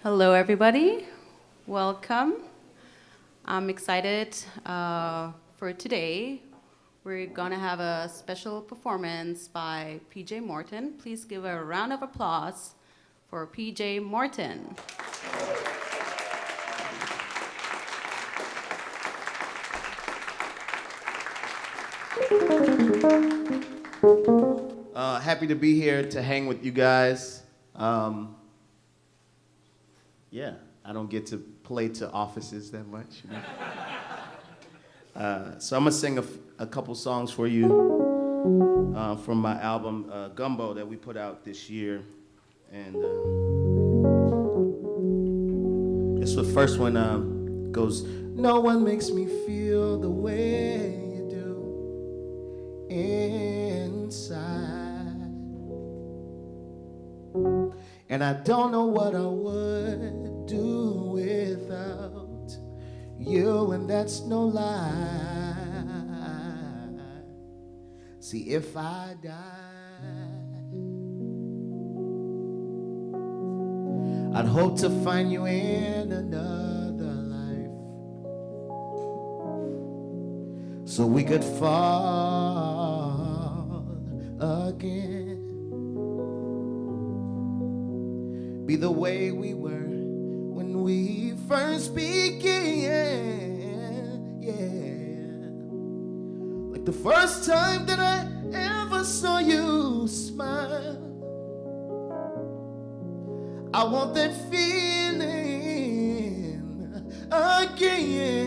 Hello, everybody. Welcome. I'm excited for today. We're gonna have a special performance by PJ Morton. Please give a round of applause for PJ Morton. Happy to be here to hang with you guys. Yeah, I don't get to play to offices that much. You know? So I'm gonna sing a couple songs for you from my album Gumbo that we put out this year. And this the first one goes, no one makes me feel the way you do inside. And I don't know what I would do without you, and that's no lie. See, if I died, I'd hope to find you in another life, so we could fall again. Be the way we were when we first began, yeah. Like the first time that I ever saw you smile. I want that feeling again.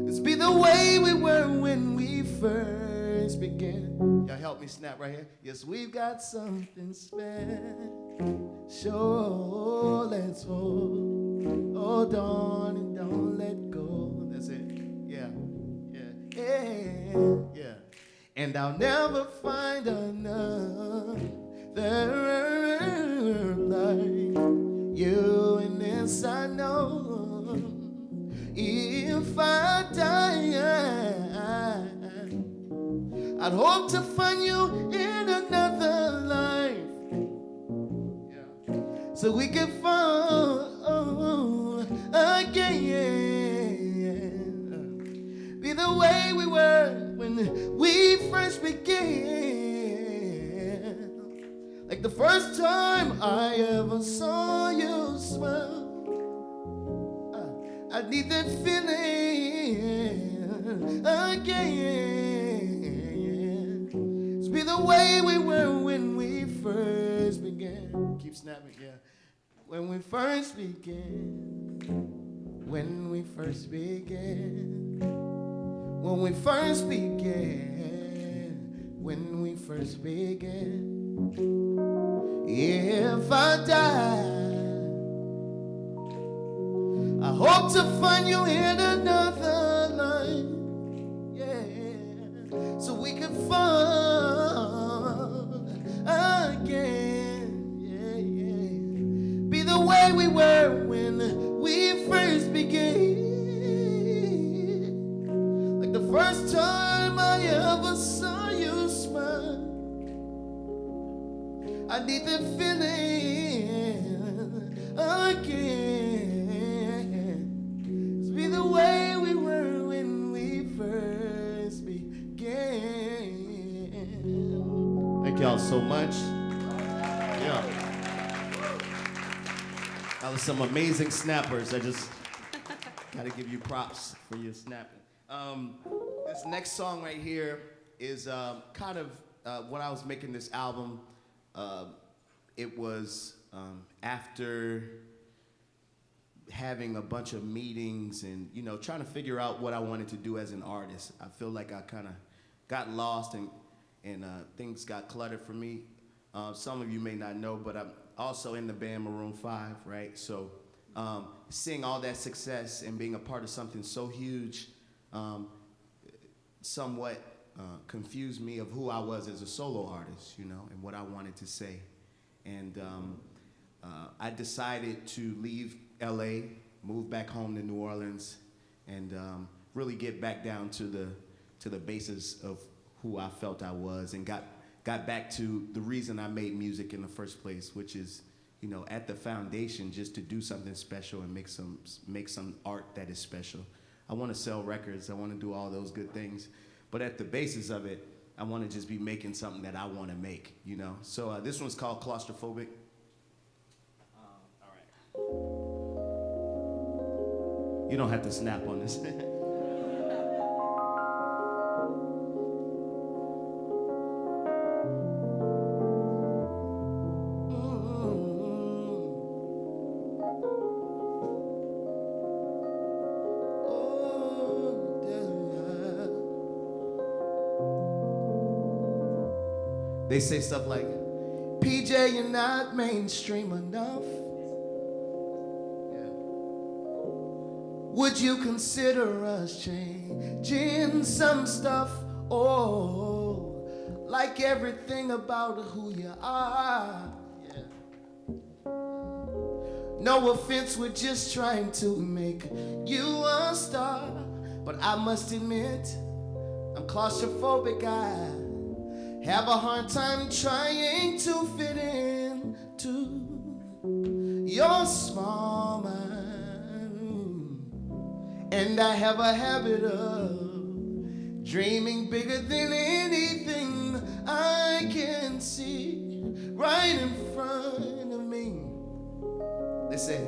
Let's be the way we were when we first began. Y'all help me snap right here. Yes, we've got something special. Let's hold on and don't let go. That's it. Yeah, yeah, yeah, yeah. And I'll never find another like you. And this I know. If I die, I'd hope to find you in another life, yeah. So we can fall again. Be the way we were when we first began. Like the first time I ever saw you smile. I need that feeling again. Be the way we were when we first began. Keep snapping, yeah. When we first began. When we first began. When we first began. When we first began. If I die, I hope to find you in another life, yeah. So we can fall again, yeah, yeah. Be the way we were when we first began. Like the first time I ever saw you smile. I need that feeling again. Let's be the way we were when we first began. Thank y'all so much. Yeah. That was some amazing snappers. I just gotta give you props for your snapping. This next song right here is kind of when I was making this album. It was after having a bunch of meetings and, you know, trying to figure out what I wanted to do as an artist. I feel like I kind of got lost and things got cluttered for me. Some of you may not know, but I'm also in the band Maroon 5, right? So seeing all that success and being a part of something so huge somewhat confused me of who I was as a solo artist, you know, and what I wanted to say. And I decided to leave LA, move back home to New Orleans, and really get back down to to the basis of who I felt I was, and got back to the reason I made music in the first place, which is, you know, at the foundation, just to do something special and make some art that is special. I want to sell records. I want to do all those good things, but at the basis of it, I want to just be making something that I want to make, you know. So this one's called Claustrophobic. All right. You don't have to snap on this. They say stuff like, PJ, you're not mainstream enough. Yeah. Would you consider us changing some stuff? Oh, like everything about who you are. Yeah. No offense, we're just trying to make you a star. But I must admit, I'm claustrophobic. I have a hard time trying to fit into your small mind. And I have a habit of dreaming bigger than anything I can see right in front of me. They say,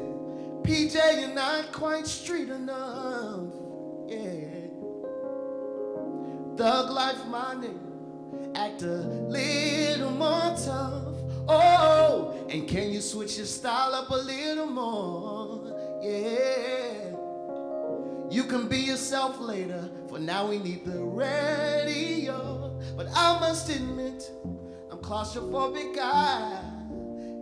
PJ, you're not quite street enough. Yeah. Thug life, my nigga. Act a little more tough. Oh, and can you switch your style up a little more? Yeah. You can be yourself later. For now we need the radio. But I must admit, I'm claustrophobic. I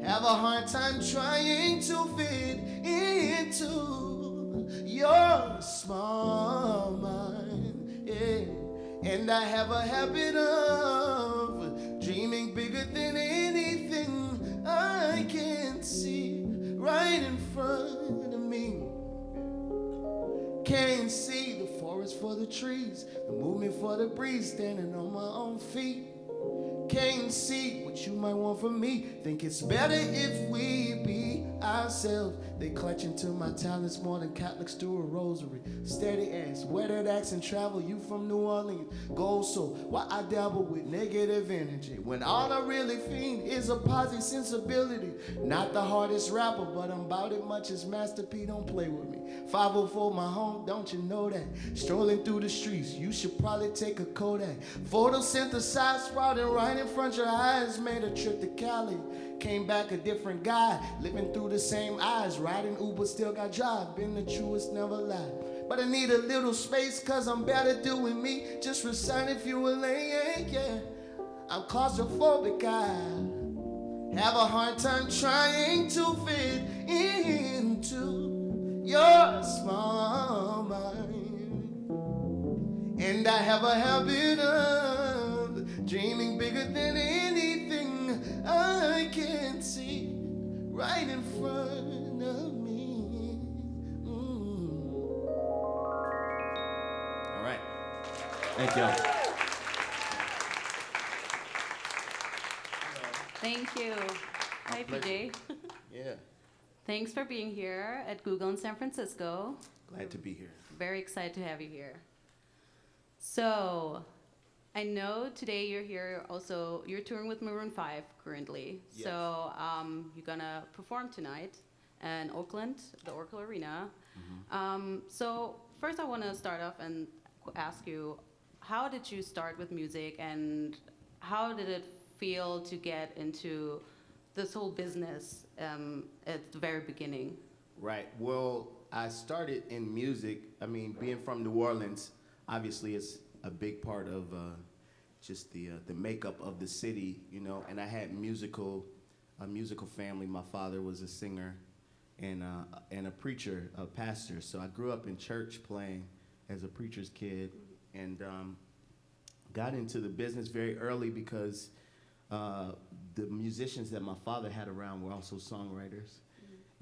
have a hard time trying to fit into your small mind. Yeah. And I have a habit of dreaming bigger than anything I can see right in front of me. Can't see the forest for the trees, the movement for the breeze, standing on my own feet. Can't see what you might want from me. Think it's better if we be ourselves. They clutch into my talents more than Catholics do a rosary. Steady ass, weathered accent, travel you from New Orleans. Gold so why I dabble with negative energy when all I really fiend is a positive sensibility. Not the hardest rapper, but I'm about as much as Master P. Don't play with me. 504 my home, don't you know that? Strolling through the streets, you should probably take a Kodak. Photosynthesized, sprouting right in front of your eyes. Made a trip to Cali, came back a different guy. Living through the same eyes, riding Uber, still got drive. Been the truest, never lied. But I need a little space, cause I'm better doing me. Just recite if you will, yeah. I'm claustrophobic, I have a hard time trying to fit into your small mind. And I have a habit of dreaming bigger than anything I can see right in front of me. All right. Thank you. Thank you. Hi, PJ. Yeah. Thanks for being here at Google in San Francisco. Glad to be here. Very excited to have you here. So, I know today you're here also, you're touring with Maroon 5 currently. Yes. So, you're gonna perform tonight in Oakland, the Oracle Arena. So, first I wanna start off and ask you, how did you start with music and how did it feel to get into this whole business at the very beginning? Right. Well, I started in music. I mean, being from New Orleans, obviously, it's a big part of just the makeup of the city, you know. And I had a musical family. My father was a singer and a preacher, a pastor. So I grew up in church playing as a preacher's kid, and got into the business very early because the musicians that my father had around were also songwriters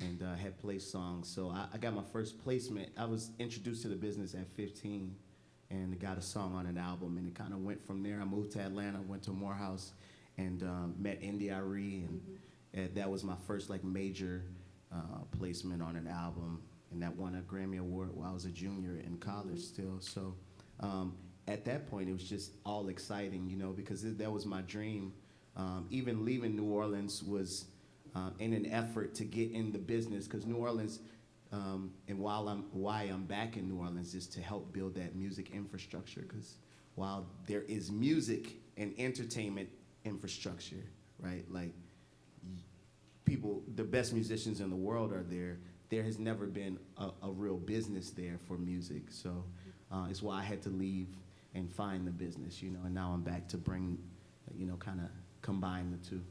and had placed songs. So I got my first placement. I was introduced to the business at 15, and got a song on an album, and it kind of went from there. I moved to Atlanta, went to Morehouse, and met Indy Irie, and that was my first like major placement on an album, and that won a Grammy Award while I was a junior in college still. So at that point, it was just all exciting, you know, because that was my dream. Even leaving New Orleans was in an effort to get in the business, because New Orleans, and why I'm back in New Orleans is to help build that music infrastructure, because while there is music and entertainment infrastructure, right, like people, the best musicians in the world are there has never been a real business there for music. So it's why I had to leave and find the business, you know, and now I'm back to bring, you know, kind of combine the two.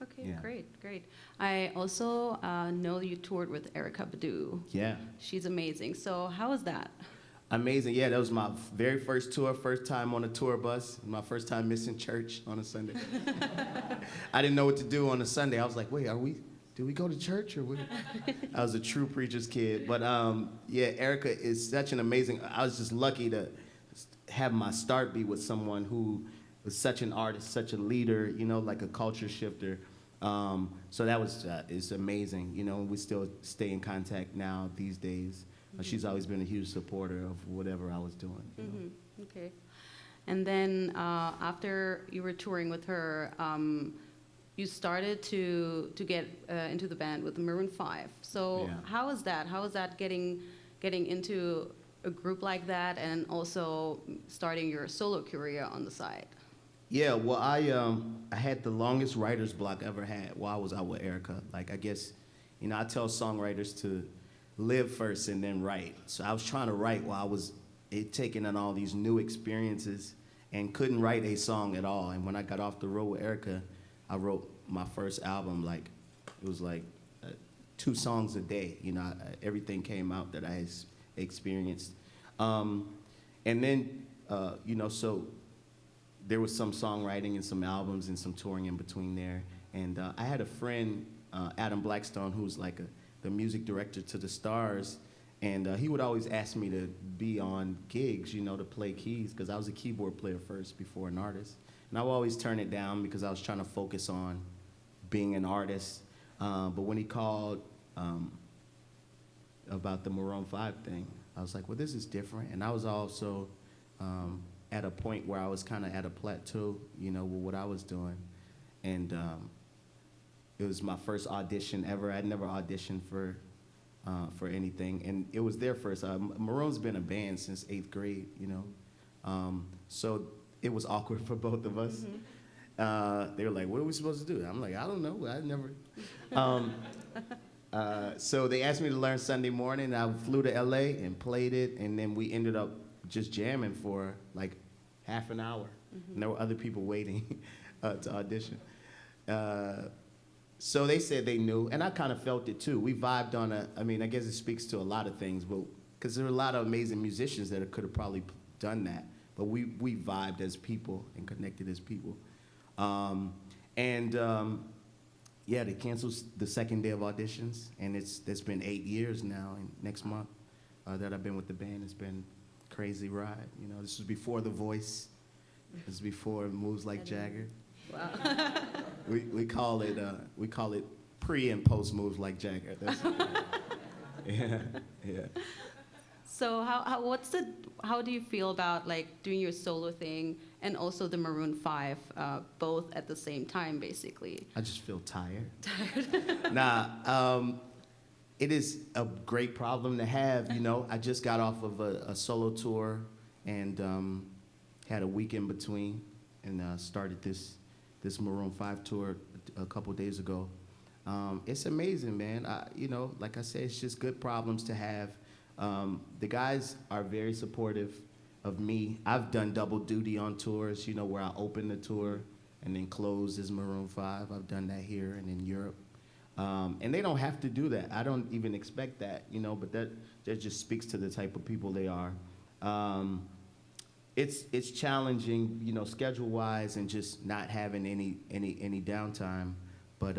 Okay, Yeah. great. I also know you toured with Erykah Badu. Yeah. She's amazing. So how was that? Amazing. Yeah, that was my very first tour, first time on a tour bus, my first time missing church on a Sunday. I didn't know what to do on a Sunday. I was like, wait, do we go to church or what? I was a true preacher's kid. But yeah, Erykah is such an amazing, I was just lucky to have my start be with someone who was such an artist, such a leader, you know, like a culture shifter. So that was, it's amazing, you know, we still stay in contact now these days. She's always been a huge supporter of whatever I was doing. You know? Okay. And then after you were touring with her, you started to get into the band with Maroon 5. So Yeah. how was that? How was that getting into a group like that, and also starting your solo career on the side? Yeah, well, I had the longest writer's block I ever had while I was out with Erykah. Like, I guess, you know, I tell songwriters to live first and then write. So I was trying to write while I was taking on all these new experiences and couldn't write a song at all. And when I got off the road with Erykah, I wrote my first album, like, it was like 2 songs a day. You know, everything came out that I had experienced. And then, you know, so there was some songwriting and some albums and some touring in between there. And I had a friend, Adam Blackstone, who's like the music director to the Stars, and he would always ask me to be on gigs, you know, to play keys, because I was a keyboard player first before an artist. And I would always turn it down because I was trying to focus on being an artist. But when he called about the Maroon 5 thing, I was like, well, this is different. And I was also at a point where I was kind of at a plateau, you know, with what I was doing. And it was my first audition ever. I'd never auditioned for anything. And it was their first. Maroon's been a band since 8th grade, you know. So it was awkward for both of us. They were like, what are we supposed to do? I'm like, I don't know. I never. So they asked me to learn Sunday morning. I flew to LA and played it. And then we ended up just jamming for like half an hour. And there were other people waiting to audition. So they said they knew, and I kind of felt it too. We vibed on I mean, I guess it speaks to a lot of things, but because there were a lot of amazing musicians that could have probably done that. But we vibed as people and connected as people. Yeah, they canceled the second day of auditions, and it's been 8 years now, and next month that I've been with the band. It's been a crazy ride. You know, this was before The Voice. This was before Moves Like Jagger. Wow. we call it pre and post Moves Like Jagger. That's yeah. So how do you feel about like doing your solo thing and also the Maroon 5 both at the same time, basically? I just feel tired. Nah, it is a great problem to have. You know, I just got off of a solo tour and had a week in between, and started this Maroon 5 tour a couple days ago. It's amazing, man. You know, like I said, it's just good problems to have. The guys are very supportive of me. I've done double duty on tours, you know, where I open the tour and then close as Maroon 5. I've done that here and in Europe. And they don't have to do that. I don't even expect that, you know, but that just speaks to the type of people they are. It's challenging, you know, schedule-wise, and just not having any downtime. But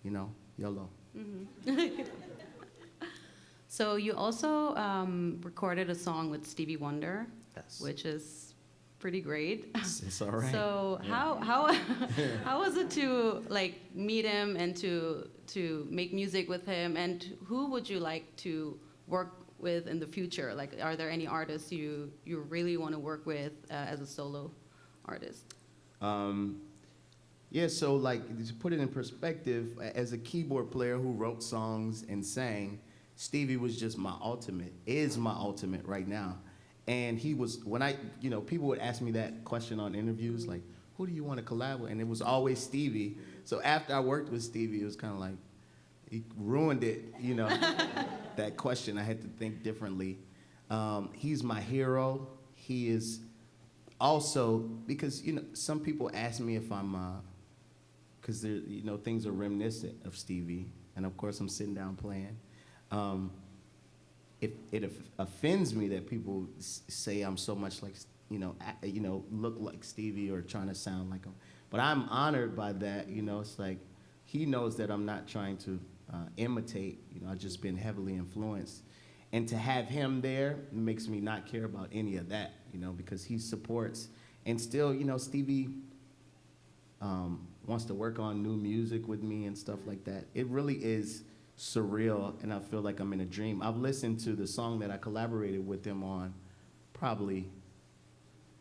you know, YOLO. Mm-hmm. So you also recorded a song with Stevie Wonder, Yes. which is pretty great. It's all right. So Yeah. how was it to like meet him and to make music with him? And who would you like to work with in the future? Like, are there any artists you really want to work with as a solo artist? Yeah, so like to put it in perspective, as a keyboard player who wrote songs and sang, Stevie was just is my ultimate right now. And he was, when people would ask me that question on interviews, like, who do you want to collab with? And it was always Stevie. So after I worked with Stevie, it was kind of like, he ruined it, that question. I had to think differently. He's my hero. He is also, because, some people ask me if I'm, because things are reminiscent of Stevie. And of course, I'm sitting down playing. It offends me that people say I'm so much like, look like Stevie or trying to sound like him. But I'm honored by that. It's like he knows that I'm not trying to imitate. I've just been heavily influenced. And to have him there makes me not care about any of that, because he supports. And still, Stevie wants to work on new music with me and stuff like that. It really is surreal, and I feel like I'm in a dream. I've listened to the song that I collaborated with him on probably,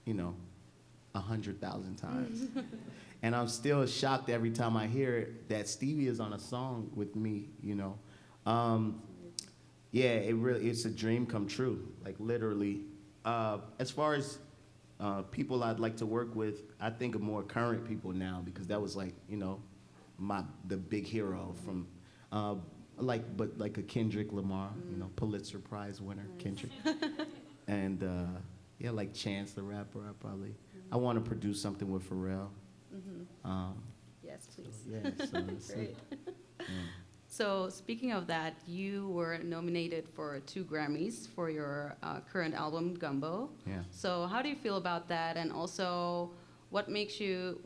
100,000 times. And I'm still shocked every time I hear it that Stevie is on a song with me, Yeah, it's a dream come true, like literally. As far as people I'd like to work with, I think of more current people now because that was like, the big hero from, like a Kendrick Lamar, Pulitzer Prize winner, nice. Kendrick. And like Chance the Rapper, I want to produce something with Pharrell. Yes, please. So that's Great. it. Yeah. So speaking of that, you were nominated for 2 Grammys for your current album, Gumbo. Yeah. So how do you feel about that? And also, what made you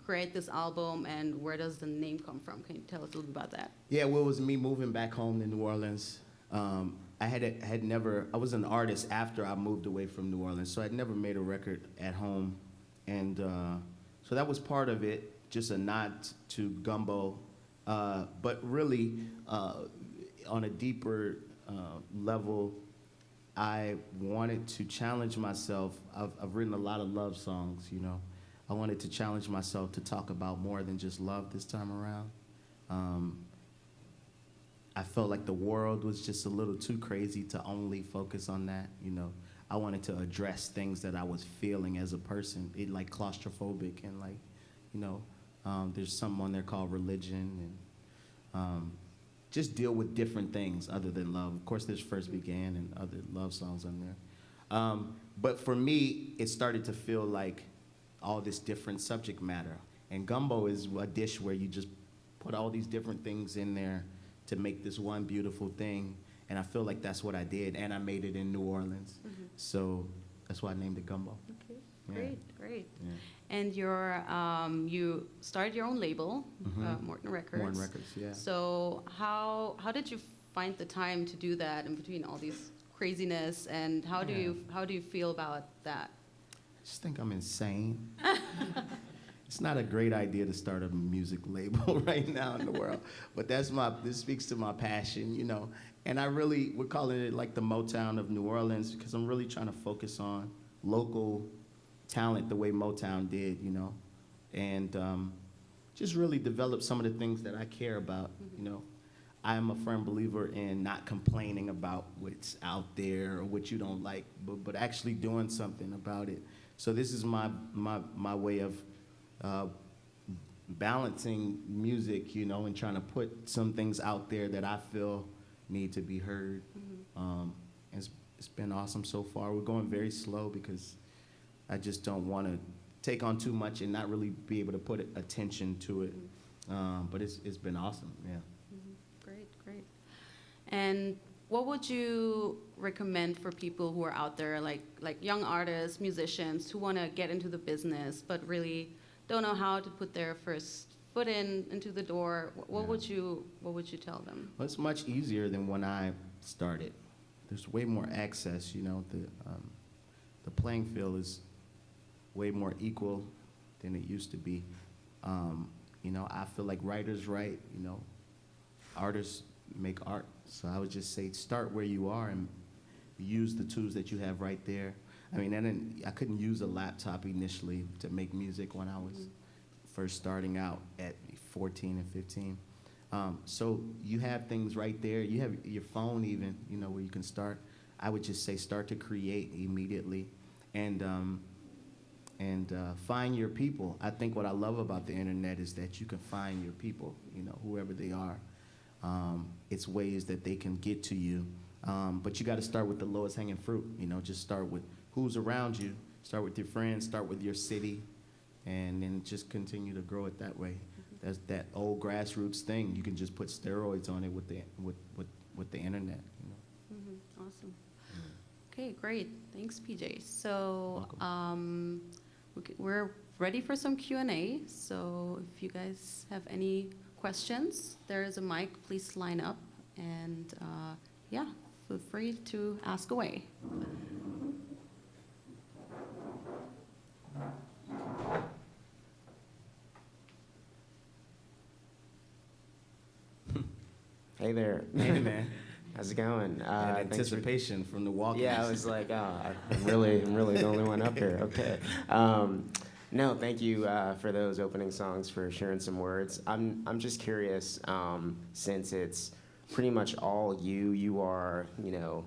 create this album, and where does the name come from? Can you tell us a little bit about that? Yeah, well, it was me moving back home to New Orleans. I was an artist after I moved away from New Orleans, so I'd never made a record at home. And so that was part of it, just a nod to Gumbo. But really, on a deeper level, I wanted to challenge myself. I've written a lot of love songs, I wanted to challenge myself to talk about more than just love this time around. I felt like the world was just a little too crazy to only focus on that, I wanted to address things that I was feeling as a person, like claustrophobic and like, there's something on there called religion and just deal with different things other than love. Of course, there's First Began and other love songs on there. But for me, it started to feel like all this different subject matter. And Gumbo is a dish where you just put all these different things in there to make this one beautiful thing. And I feel like that's what I did, and I made it in New Orleans. So that's why I named it Gumbo. Okay, Yeah. great. Yeah. And you started your own label, Morton Records. Morton Records, yeah. So how did you find the time to do that in between all these craziness, and how do you feel about that? I just think I'm insane. It's not a great idea to start a music label right now in the world, but this speaks to my passion, And we're calling it like the Motown of New Orleans because I'm really trying to focus on local talent the way Motown did, and just really develop some of the things that I care about, I am a firm believer in not complaining about what's out there or what you don't like, but actually doing something about it. So this is my way of balancing music, and trying to put some things out there that I feel need to be heard. It's been awesome so far. We're going very slow because I just don't want to take on too much and not really be able to put attention to it. But it's been awesome, yeah. Great. And what would you recommend for people who are out there, like young artists, musicians who want to get into the business but really don't know how to put their first foot into the door, what Yeah. would you tell them? Well, it's much easier than when I started. There's way more access, you know. The playing field is way more equal than it used to be. You know, I feel like writers write, you know, artists make art. So I would just say start where you are and use the tools that you have right there. I mean, I couldn't use a laptop initially to make music when I was first starting out at 14 and 15. So you have things right there. You have your phone even, you know, where you can start. I would just say start to create immediately and find your people. I think what I love about the internet is that you can find your people, you know, whoever they are. It's ways that they can get to you. But you got to start with the lowest hanging fruit, you know, just start with who's around you, start with your friends, start with your city, and then just continue to grow it that way. That's that old grassroots thing. You can just put steroids on it with the internet, you know. Awesome. Okay, great. Thanks, PJ. So we're ready for some Q&A. So if you guys have any questions, there is a mic. Please line up. And yeah, feel free to ask away. Hey there. Hey, man. How's it going? That anticipation from the walk. Yeah, I was like, oh, I'm really the only one up here. Okay. No, thank you for those opening songs, for sharing some words. I'm just curious, since it's pretty much all you are, you know,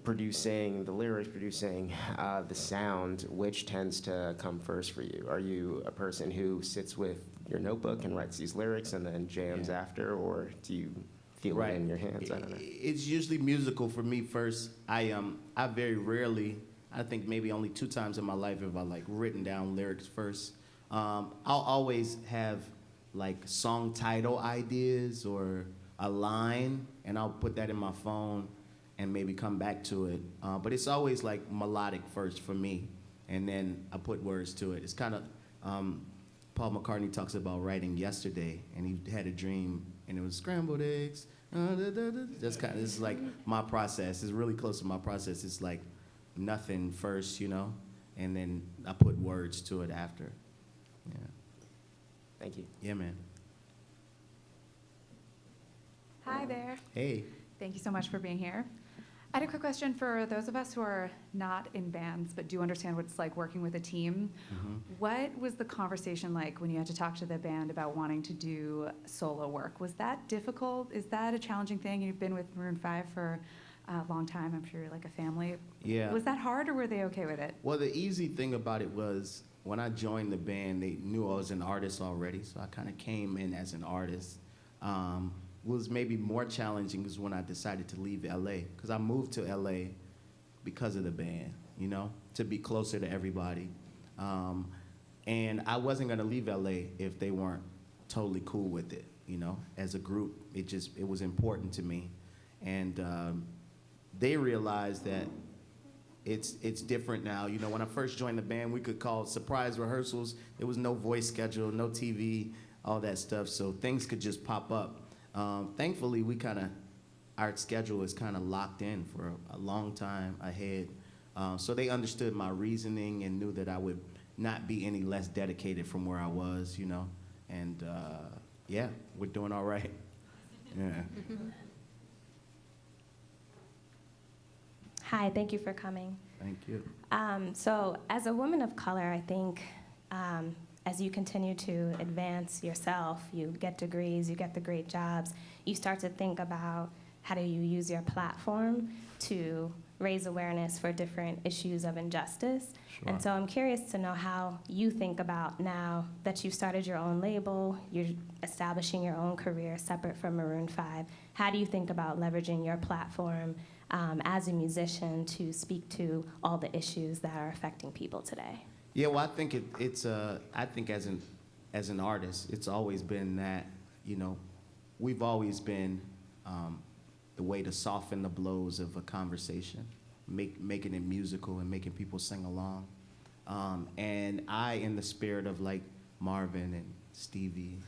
producing the lyrics, producing the sound, which tends to come first for you? Are you a person who sits with your notebook and writes these lyrics and then jams after, or do you feel it in your hands? I don't know. It's usually musical for me first. I very rarely, I think maybe only 2 times in my life have I like written down lyrics first. I'll always have like song title ideas or a line, and I'll put that in my phone and maybe come back to it. But it's always like melodic first for me, and then I put words to it. It's kind of, Paul McCartney talks about writing yesterday, and he had a dream, and it was scrambled eggs. That's kind of, this is like my process. It's really close to my process. It's like nothing first, you know, and then I put words to it after. Yeah. Thank you. Yeah, man. Hi there. Hey. Thank you so much for being here. I had a quick question for those of us who are not in bands but do understand what it's like working with a team. What was the conversation like when you had to talk to the band about wanting to do solo work? Was that difficult? Is that a challenging thing? You've been with Maroon 5 for a long time. I'm sure you're like a family. Yeah. Was that hard, or were they okay with it? Well, the easy thing about it was when I joined the band, they knew I was an artist already, so I kind of came in as an artist. Was maybe more challenging was when I decided to leave LA, because I moved to LA because of the band, you know, to be closer to everybody. And I wasn't gonna leave LA if they weren't totally cool with it, you know. As a group, it was important to me. And they realized that it's different now. You know, when I first joined the band, we could call surprise rehearsals. There was no voice schedule, no TV, all that stuff, so things could just pop up. Thankfully, our schedule is kind of locked in for a long time ahead. So they understood my reasoning and knew that I would not be any less dedicated from where I was, you know. And yeah, we're doing all right. Yeah. Hi, thank you for coming. Thank you. So as a woman of color, I think as you continue to advance yourself, you get degrees, you get the great jobs, you start to think about how do you use your platform to raise awareness for different issues of injustice. Sure. And so I'm curious to know how you think about, now that you've started your own label, you're establishing your own career separate from Maroon 5, how do you think about leveraging your platform as a musician to speak to all the issues that are affecting people today? Yeah, well, I think I think as an artist, it's always been that, you know, we've always been the way to soften the blows of a conversation, making it musical and making people sing along. And I, in the spirit of like Marvin and Stevie,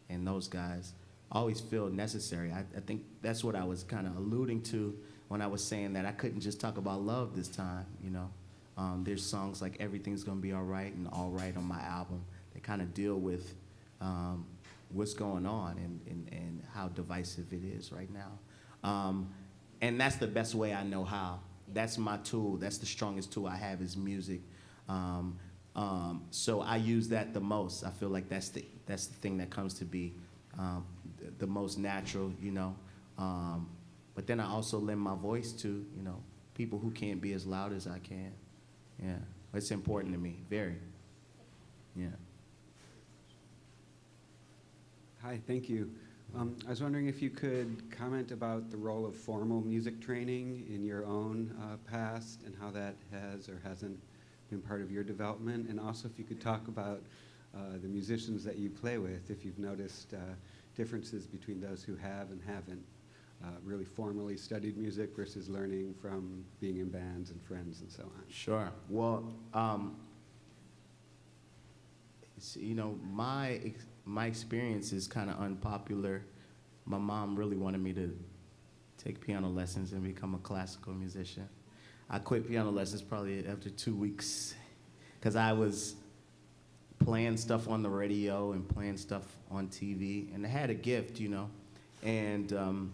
and those guys always feel necessary. I think that's what I was kind of alluding to when I was saying that I couldn't just talk about love this time, you know. There's songs like Everything's Gonna Be All Right and All Right on my album that kind of deal with what's going on and how divisive it is right now. And that's the best way I know how. That's my tool. That's the strongest tool I have is music. So I use that the most. I feel like that's the thing that comes to be the most natural, you know. But then I also lend my voice to, you know, people who can't be as loud as I can. Yeah, it's important to me, very. Yeah. Hi, thank you. I was wondering if you could comment about the role of formal music training in your own past and how that has or hasn't been part of your development, and also if you could talk about the musicians that you play with, if you've noticed differences between those who have and haven't really formally studied music versus learning from being in bands and friends and so on. Sure. Well, you know, my experience is kind of unpopular. My mom really wanted me to take piano lessons and become a classical musician. I quit piano lessons probably after 2 weeks because I was playing stuff on the radio and playing stuff on TV, and I had a gift, you know. And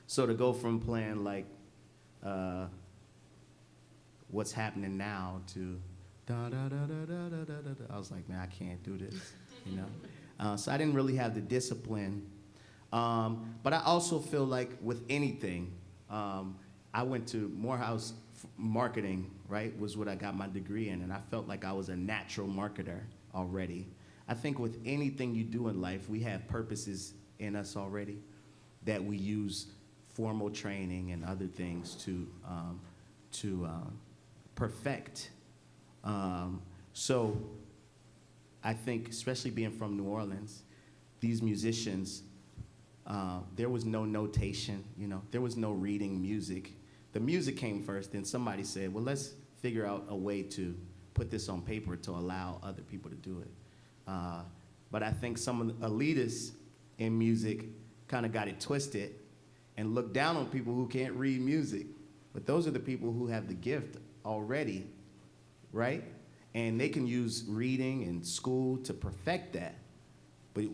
so to go from playing like What's Happening Now to da da da da da da da da, I was like, man, I can't do this, you know. So I didn't really have the discipline. But I also feel like with anything, I went to Morehouse marketing, right, was what I got my degree in, and I felt like I was a natural marketer already. I think with anything you do in life, we have purposes in us already that we use formal training and other things to perfect. So I think, especially being from New Orleans, these musicians, there was no notation, you know, there was no reading music. The music came first, then somebody said, well, let's figure out a way to put this on paper to allow other people to do it. But I think some of the elitists in music kind of got it twisted and looked down on people who can't read music. But those are the people who have the gift already, right? And they can use reading and school to perfect that. But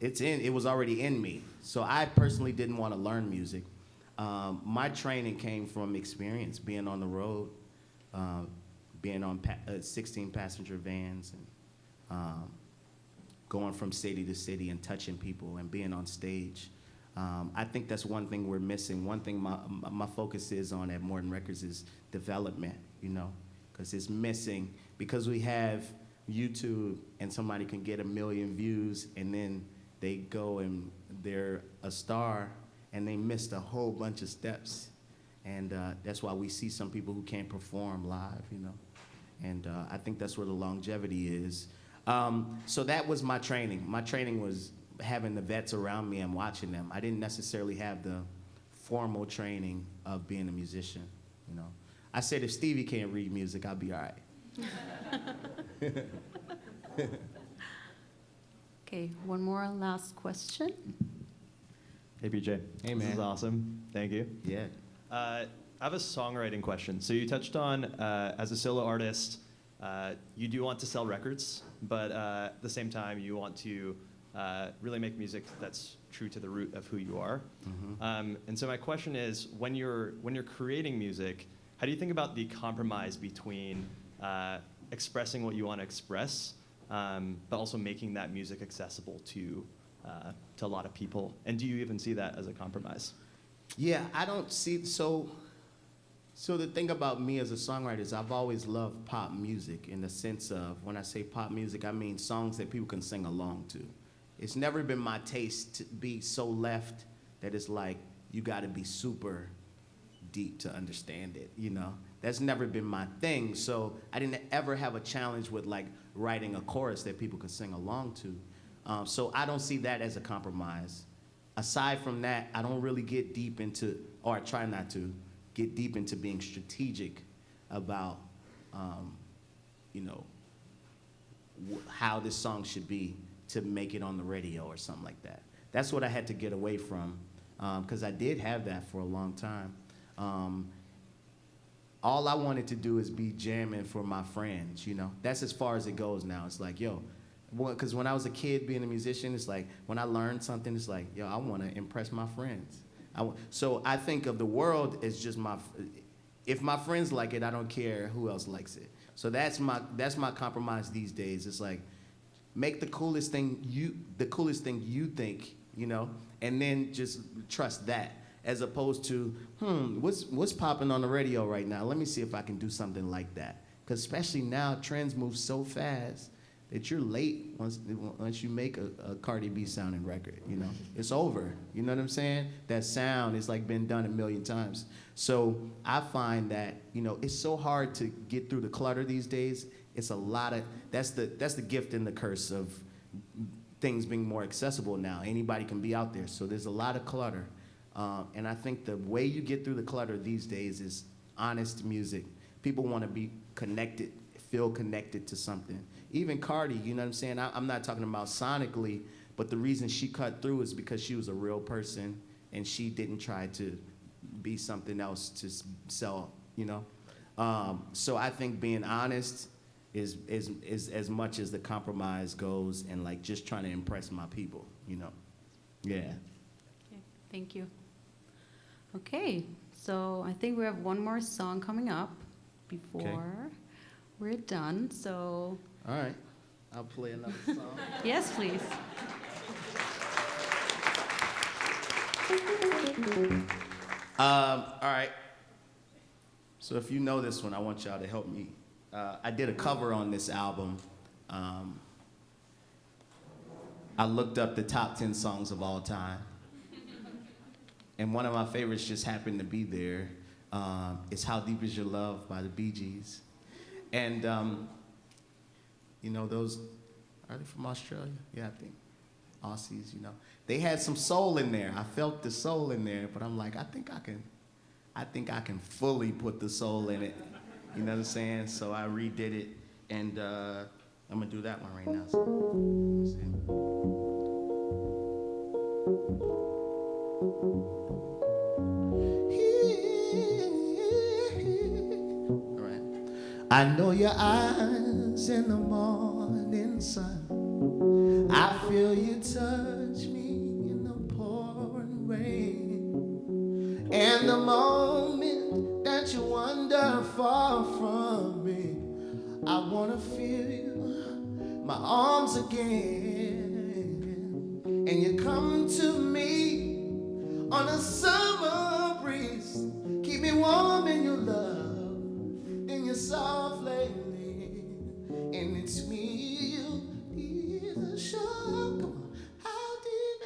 it was already in me. So I personally didn't want to learn music. My training came from experience, being on the road, being on 16-passenger vans, and going from city to city and touching people and being on stage. I think that's one thing we're missing. One thing my focus is on at Morton Records is development, you know, because it's missing. Because we have YouTube and somebody can get 1 million views and then they go and they're a star and they missed a whole bunch of steps. And that's why we see some people who can't perform live, you know. And I think that's where the longevity is. So that was my training. My training was having the vets around me and watching them. I didn't necessarily have the formal training of being a musician, you know. I said if Stevie can't read music, I'll be all right. Okay, one more last question. Hey, PJ. Hey, This is man. awesome. Thank you. Yeah. I have a songwriting question. So you touched on, as a solo artist, you do want to sell records, but at the same time, you want to really make music that's true to the root of who you are. Mm-hmm. And so my question is, when you're creating music, how do you think about the compromise between expressing what you want to express, but also making that music accessible to a lot of people? And do you even see that as a compromise? Yeah, I don't see, so the thing about me as a songwriter is I've always loved pop music in the sense of, when I say pop music, I mean songs that people can sing along to. It's never been my taste to be so left that it's like, you gotta be super deep to understand it, you know? That's never been my thing, so I didn't ever have a challenge with like writing a chorus that people could sing along to. So I don't see that as a compromise. Aside from that, I don't really get deep into, or I try not to, get deep into being strategic about, you know, how this song should be to make it on the radio or something like that. That's what I had to get away from, because I did have that for a long time. All I wanted to do is be jamming for my friends, you know? That's as far as it goes now. It's like, yo, because when I was a kid being a musician, it's like, when I learned something, it's like, yo, I want to impress my friends. So I think of the world as just if my friends like it, I don't care who else likes it. So that's my compromise these days. It's like, make the coolest thing you think, you know, and then just trust that, as opposed to, what's popping on the radio right now? Let me see if I can do something like that. Because especially now, trends move so fast that you're late once you make a Cardi B sounding record, you know? It's over, you know what I'm saying? That sound is like been done a million times. So I find that, you know, it's so hard to get through the clutter these days. It's a lot of, that's the gift and the curse of things being more accessible now. Anybody can be out there, so there's a lot of clutter. And I think the way you get through the clutter these days is honest music. People want to be connected, feel connected to something. Even Cardi, you know what I'm saying? I'm not talking about sonically, but the reason she cut through is because she was a real person and she didn't try to be something else to sell, you know? So I think being honest is as much as the compromise goes, and like just trying to impress my people, you know? Yeah. Okay, thank you. Okay, so I think we have one more song coming up before we're done, so. All right, I'll play another song. Yes, please. All right, so if you know this one, I want y'all to help me. I did a cover on this album. I looked up the top 10 songs of all time. And one of my favorites just happened to be there. It's How Deep Is Your Love by the Bee Gees. And, you know, those, are they from Australia? Yeah, I think. Aussies, you know. They had some soul in there. I felt the soul in there, but I'm like, I think I can fully put the soul in it. You know what I'm saying? So I redid it, and I'm gonna do that one right now. So, let's see. All right. I know your eyes in the morning sun. I feel you touch me in the pouring rain. And the moment that you wander far from me, I wanna feel you, my arms again. And you come to me on a summer breeze, keep me warm in your love, in your soft lately. And it's me you need to show. Come on, how deep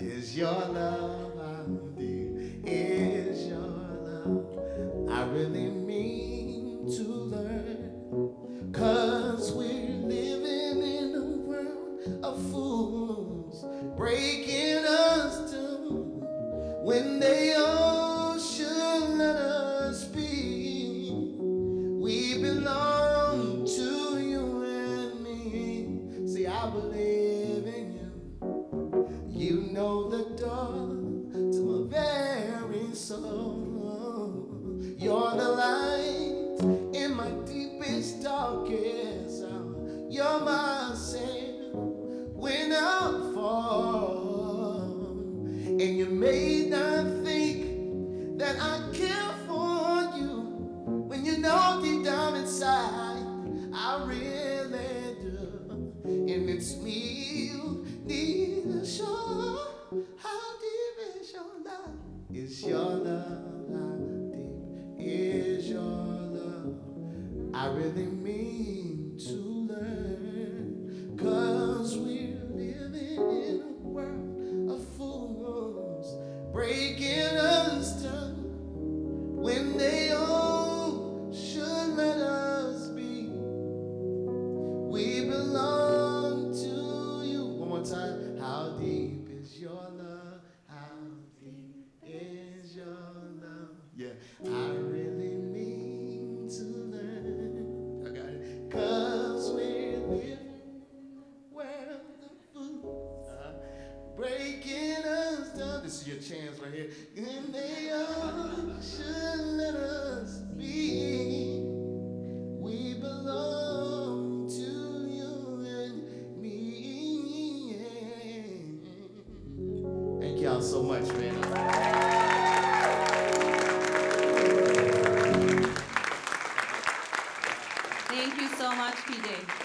is your love? How deep is your love? I really mean to learn, 'cause we're living in a world of fools, breaking us down when they all should let us be. We belong to you and me. See, I believe in you. You know the door to my very soul. You're the light in my deepest, darkest hour. You're my savior when I fall. And you may not think that I care for you, when you know deep down inside I really do. And it's me you need to show. How deep is your love? Is your love? How deep is your love? I really mean to learn, 'cause we're living in a world of fools, breaking us down when they all should let us be. We belong to you. One more time. How deep is your love? How deep is your love? Yeah, I really mean to learn. I got it. 'Cause so much, man. Thank you so much, PJ.